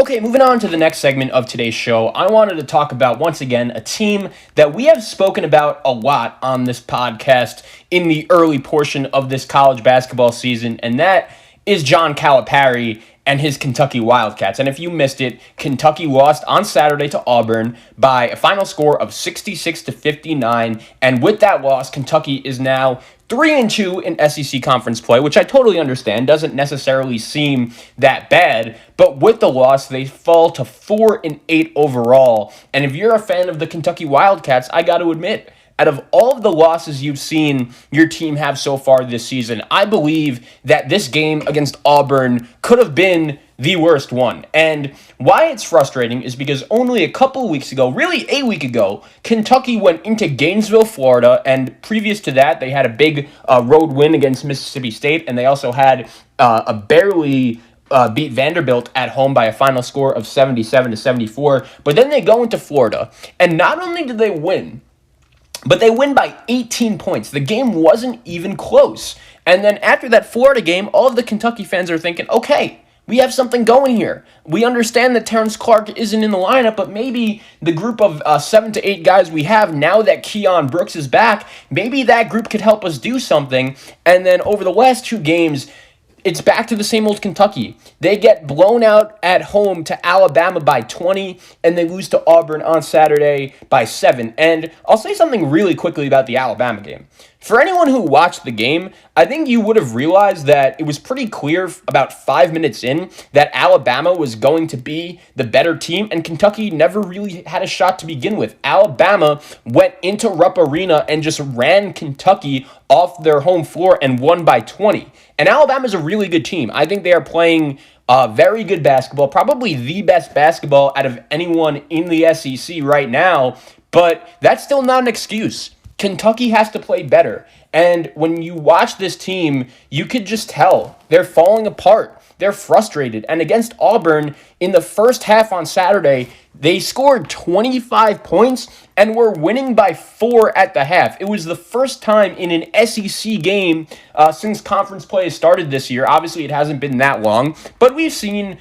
Okay, moving on to the next segment of today's show, I wanted to talk about, once again, a team that we have spoken about a lot on this podcast in the early portion of this college basketball season, and that is John Calipari and his Kentucky Wildcats. And if you missed it, Kentucky lost on Saturday to Auburn by a final score of 66-59, and with that loss, Kentucky is now 3-2 in SEC conference play, which I totally understand, doesn't necessarily seem that bad, but with the loss, they fall to 4-8 overall. And if you're a fan of the Kentucky Wildcats, I got to admit, out of all of the losses you've seen your team have so far this season, I believe that this game against Auburn could have been the worst one. And why it's frustrating is because only a couple of weeks ago, really a week ago, Kentucky went into Gainesville, Florida, and previous to that, they had a big road win against Mississippi State, and they also had a barely beat Vanderbilt at home by a final score of 77-74. But then they go into Florida, and not only did they win, but they win by 18 points. The game wasn't even close. And then after that Florida game, all of the Kentucky fans are thinking, okay, we have something going here. We understand that Terrence Clark isn't in the lineup, but maybe the group of 7 to 8 guys we have now that Keon Brooks is back, maybe that group could help us do something. And then over the last 2 games, it's back to the same old Kentucky. They get blown out at home to Alabama by 20, and they lose to Auburn on Saturday by 7. And I'll say something really quickly about the Alabama game. For anyone who watched the game, I think you would have realized that it was pretty clear about 5 minutes in that Alabama was going to be the better team, and Kentucky never really had a shot to begin with. Alabama went into Rupp Arena and just ran Kentucky off their home floor and won by 20. And Alabama's a really good team. I think they are playing very good basketball, probably the best basketball out of anyone in the SEC right now, but that's still not an excuse. Kentucky has to play better. And when you watch this team, you could just tell they're falling apart. They're frustrated. And against Auburn, in the first half on Saturday, they scored 25 points and were winning by 4 at the half. It was the first time in an SEC game since conference play started this year. Obviously, it hasn't been that long, but we've seen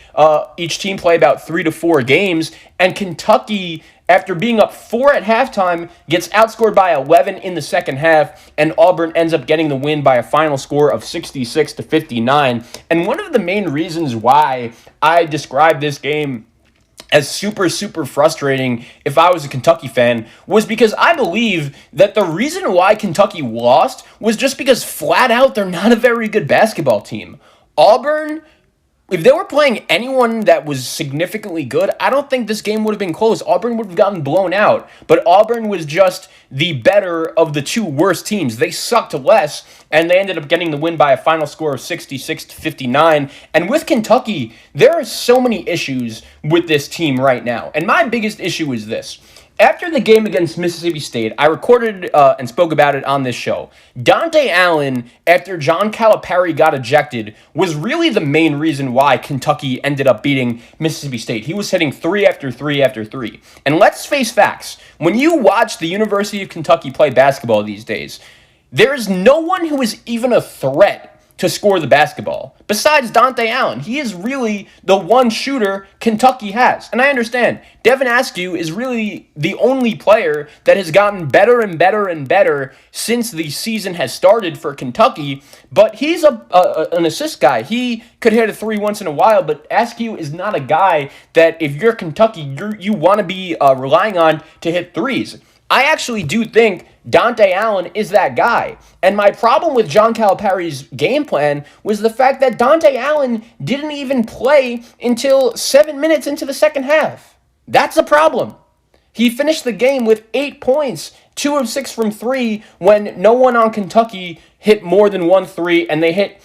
each team play about 3 to 4 games, and Kentucky, after being up 4 at halftime, gets outscored by 11 in the second half, and Auburn ends up getting the win by a final score of 66-59. And one of the main reasons why I describe this game as super, super frustrating if I was a Kentucky fan was because I believe that the reason why Kentucky lost was just because flat out they're not a very good basketball team. Auburn, if they were playing anyone that was significantly good, I don't think this game would have been close. Auburn would have gotten blown out, but Auburn was just the better of the 2 worst teams. They sucked less, and they ended up getting the win by a final score of 66-59. And with Kentucky, there are so many issues with this team right now. And my biggest issue is this. After the game against Mississippi State, I recorded and spoke about it on this show. Dante Allen, after John Calipari got ejected, was really the main reason why Kentucky ended up beating Mississippi State. He was hitting 3 after 3 after 3. And let's face facts. When you watch the University of Kentucky play basketball these days, there is no one who is even a threat to score the basketball. Besides Dante Allen, he is really the one shooter Kentucky has. And I understand, Devin Askew is really the only player that has gotten better and better and better since the season has started for Kentucky, but he's an assist guy. He could hit a 3 once in a while, but Askew is not a guy that if you're Kentucky, you want to be relying on to hit threes. I actually do think Dante Allen is that guy. And my problem with John Calipari's game plan was the fact that Dante Allen didn't even play until 7 minutes into the second half. That's a problem. He finished the game with 8 points, 2 of 6 from 3, when no one on Kentucky hit more than 1 3, and they hit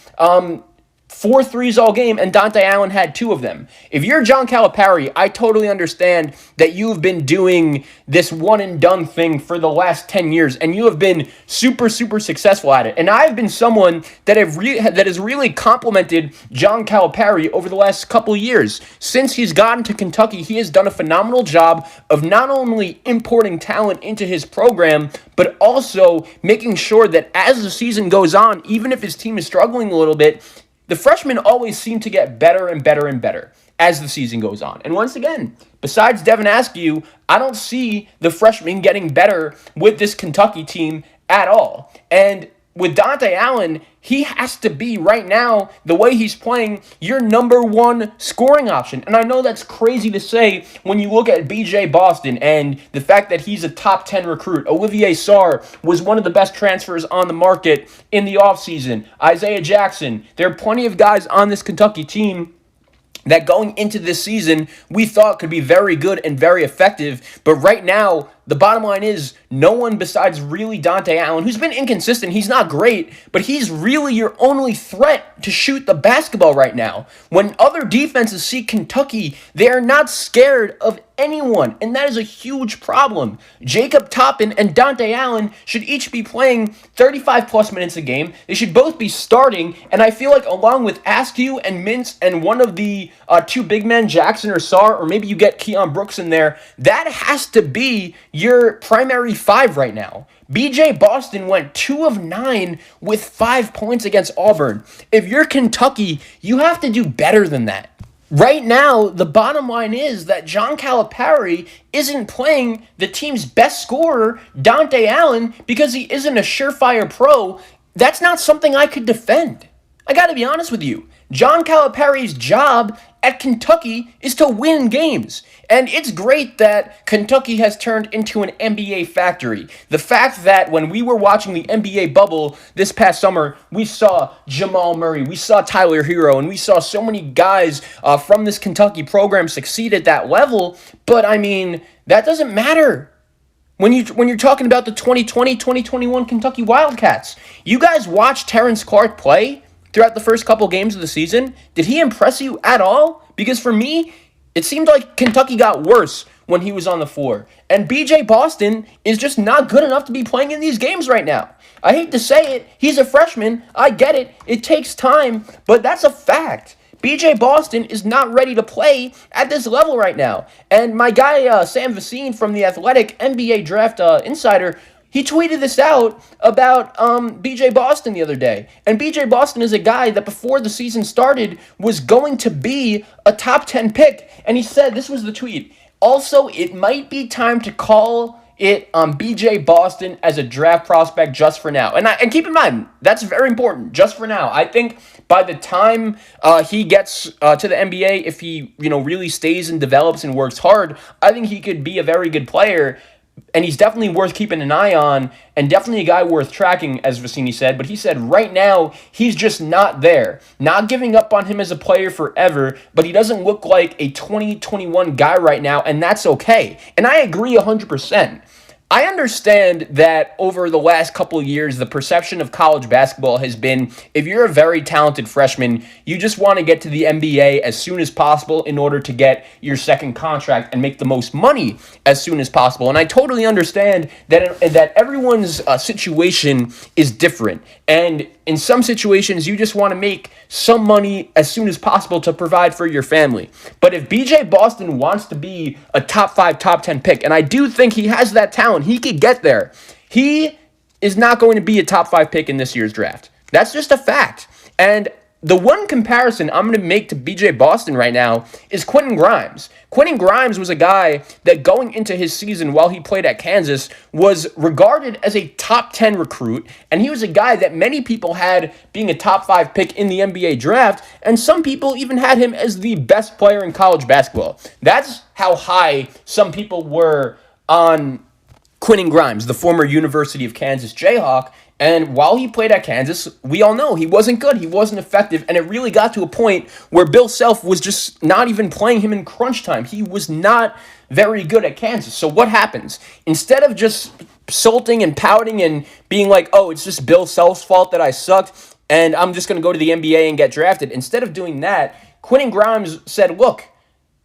4 threes all game, and Dante Allen had 2 of them. If you're John Calipari, I totally understand that you've been doing this one-and-done thing for the last 10 years, and you have been super, super successful at it. And I've been someone that has really complimented John Calipari over the last couple of years. Since he's gotten to Kentucky, he has done a phenomenal job of not only importing talent into his program, but also making sure that as the season goes on, even if his team is struggling a little bit, the freshmen always seem to get better and better and better. as the season goes on. And once again, besides Devin Askew, I don't see the freshman getting better with this Kentucky team at all. And with Dante Allen, he has to be right now, the way he's playing, your number one scoring option. And I know that's crazy to say when you look at BJ Boston and the fact that he's a top 10 recruit. Olivier Sarr was one of the best transfers on the market in the offseason. Isaiah Jackson. There are plenty of guys on this Kentucky team that going into this season we thought could be very good and very effective. But right now, the bottom line is no one besides really Dante Allen, who's been inconsistent. He's not great, but he's really your only threat to shoot the basketball right now. When other defenses see Kentucky, they are not scared of anyone, and that is a huge problem. Jacob Toppin and Dante Allen should each be playing 35-plus minutes a game. They should both be starting, and I feel like along with Askew and Mintz and one of the two big men, Jackson or Sarr, or maybe you get Keon Brooks in there, that has to be your primary five right now. BJ Boston went 2 of 9 with 5 points against Auburn. If you're Kentucky, you have to do better than that. Right now, the bottom line is that John Calipari isn't playing the team's best scorer, Dante Allen, because he isn't a surefire pro. That's not something I could defend. I got to be honest with you. John Calipari's job at Kentucky is to win games. And it's great that Kentucky has turned into an NBA factory. The fact that when we were watching the NBA bubble this past summer, we saw Jamal Murray, we saw Tyler Hero, and we saw so many guys from this Kentucky program succeed at that level. But I mean, that doesn't matter. When you're talking about the 2020-2021 Kentucky Wildcats, you guys watch Terrence Clark play throughout the first couple games of the season? Did he impress you at all? Because for me, it seemed like Kentucky got worse when he was on the floor. And BJ Boston is just not good enough to be playing in these games right now. I hate to say it. He's a freshman. I get it. It takes time, but that's a fact. BJ Boston is not ready to play at this level right now. And my guy, Sam Vecine from The Athletic, NBA Draft Insider, he tweeted this out about BJ Boston the other day. And BJ Boston is a guy that before the season started was going to be a top 10 pick. And he said, this was the tweet, also, it might be time to call it BJ Boston as a draft prospect just for now. And keep in mind, that's very important, just for now. I think by the time he gets to the NBA, if he really stays and develops and works hard, I think he could be a very good player. And he's definitely worth keeping an eye on and definitely a guy worth tracking, as Vecini said. But he said right now, he's just not there. Not giving up on him as a player forever, but he doesn't look like a 2021 guy right now, and that's okay. And I agree 100%. I understand that over the last couple of years, the perception of college basketball has been, if you're a very talented freshman, you just want to get to the NBA as soon as possible in order to get your second contract and make the most money as soon as possible. And I totally understand that everyone's situation is different. And in some situations, you just want to make some money as soon as possible to provide for your family. But if BJ Boston wants to be a top 5, top 10 pick, and I do think he has that talent, he could get there, he is not going to be a top 5 pick in this year's draft. That's just a fact. And the one comparison I'm going to make to BJ Boston right now is Quentin Grimes. Quentin Grimes was a guy that going into his season while he played at Kansas was regarded as a top 10 recruit, and he was a guy that many people had being a top 5 pick in the NBA draft, and some people even had him as the best player in college basketball. That's how high some people were on Quentin Grimes, the former University of Kansas Jayhawk. And while he played at Kansas, we all know he wasn't good, he wasn't effective, and it really got to a point where Bill Self was just not even playing him in crunch time. He was not very good at Kansas. So what happens? Instead of just sulting and pouting and being like, oh, it's just Bill Self's fault that I sucked, and I'm just going to go to the NBA and get drafted, instead of doing that, Quentin Grimes said, look,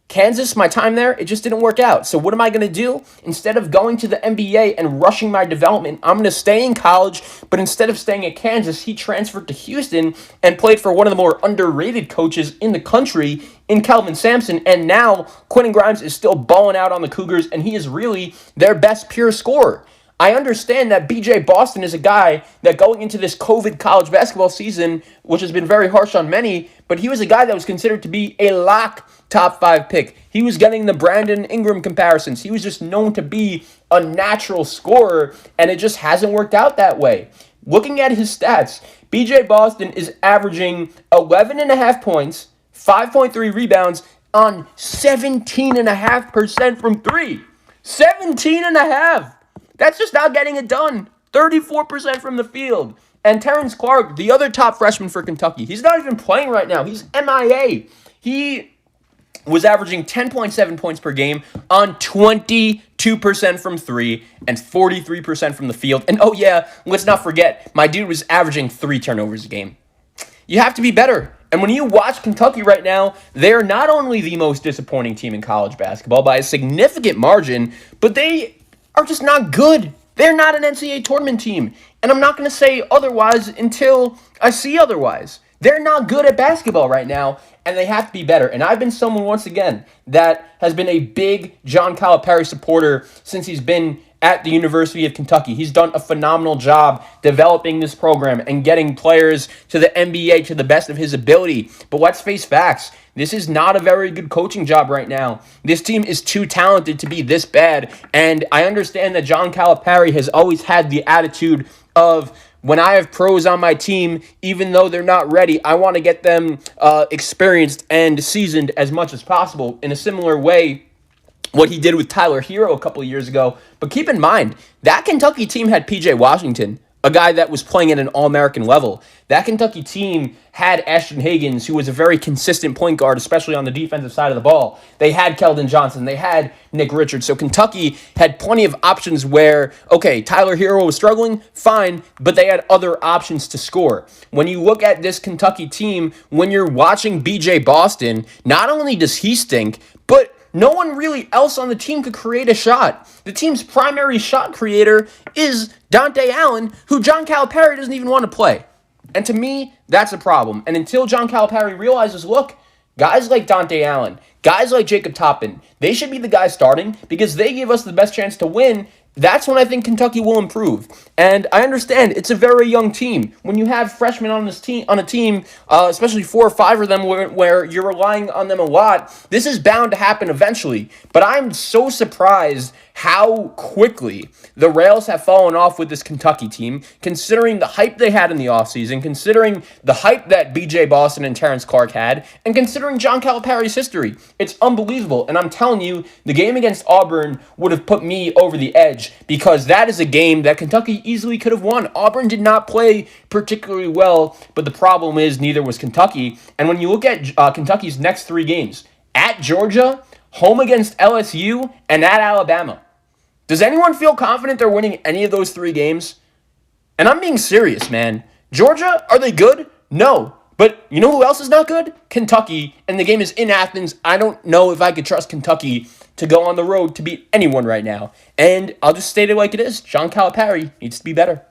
Kansas, my time there, it just didn't work out. So what am I going to do? Instead of going to the NBA and rushing my development, I'm going to stay in college. But instead of staying at Kansas, he transferred to Houston and played for one of the more underrated coaches in the country in Kelvin Sampson. And now Quentin Grimes is still balling out on the Cougars, and he is really their best pure scorer. I understand that BJ Boston is a guy that going into this COVID college basketball season, which has been very harsh on many, but he was a guy that was considered to be a lock top 5 pick. He was getting the Brandon Ingram comparisons. He was just known to be a natural scorer, and it just hasn't worked out that way. Looking at his stats, BJ Boston is averaging 11.5 points, 5.3 rebounds on 17.5% from three. 17.5. That's just not getting it done. 34% from the field. And Terrence Clark, the other top freshman for Kentucky, he's not even playing right now. He's MIA. He was averaging 10.7 points per game on 22% from three and 43% from the field. And oh yeah, let's not forget, my dude was averaging 3 turnovers a game. You have to be better. And when you watch Kentucky right now, they're not only the most disappointing team in college basketball by a significant margin, but they are just not good. They're not an NCAA tournament team. And I'm not going to say otherwise until I see otherwise. They're not good at basketball right now, and they have to be better. And I've been someone, once again, that has been a big John Calipari supporter since he's been at the University of Kentucky. He's done a phenomenal job developing this program and getting players to the NBA to the best of his ability. But let's face facts. This is not a very good coaching job right now. This team is too talented to be this bad. And I understand that John Calipari has always had the attitude of, when I have pros on my team, even though they're not ready, I want to get them experienced and seasoned as much as possible. In a similar way, what he did with Tyler Hero a couple of years ago. But keep in mind, that Kentucky team had P.J. Washington, a guy that was playing at an All-American level. That Kentucky team had Ashton Higgins, who was a very consistent point guard, especially on the defensive side of the ball. They had Keldon Johnson. They had Nick Richards. So Kentucky had plenty of options where, okay, Tyler Hero was struggling, fine, but they had other options to score. When you look at this Kentucky team, when you're watching BJ Boston, not only does he stink, but no one really else on the team could create a shot. The team's primary shot creator is Dante Allen, who John Calipari doesn't even want to play. And to me, that's a problem. And until John Calipari realizes, look, guys like Dante Allen, guys like Jacob Toppin, they should be the guys starting because they give us the best chance to win. That's when I think Kentucky will improve. And I understand it's a very young team. When you have freshmen on a team, especially 4 or 5 of them where you're relying on them a lot, this is bound to happen eventually. But I'm so surprised how quickly the rails have fallen off with this Kentucky team, considering the hype they had in the offseason, considering the hype that BJ Boston and Terrence Clark had, and considering John Calipari's history. It's unbelievable. And I'm telling you, the game against Auburn would have put me over the edge, because that is a game that Kentucky easily could have won. Auburn did not play particularly well, but the problem is neither was Kentucky. And when you look at Kentucky's next 3 games, at Georgia, home against LSU, and at Alabama, does anyone feel confident they're winning any of those 3 games? And I'm being serious, man. Georgia, are they good? No. But you know who else is not good? Kentucky. And the game is in Athens. I don't know if I could trust Kentucky to go on the road to beat anyone right now. And I'll just state it like it is. John Calipari needs to be better.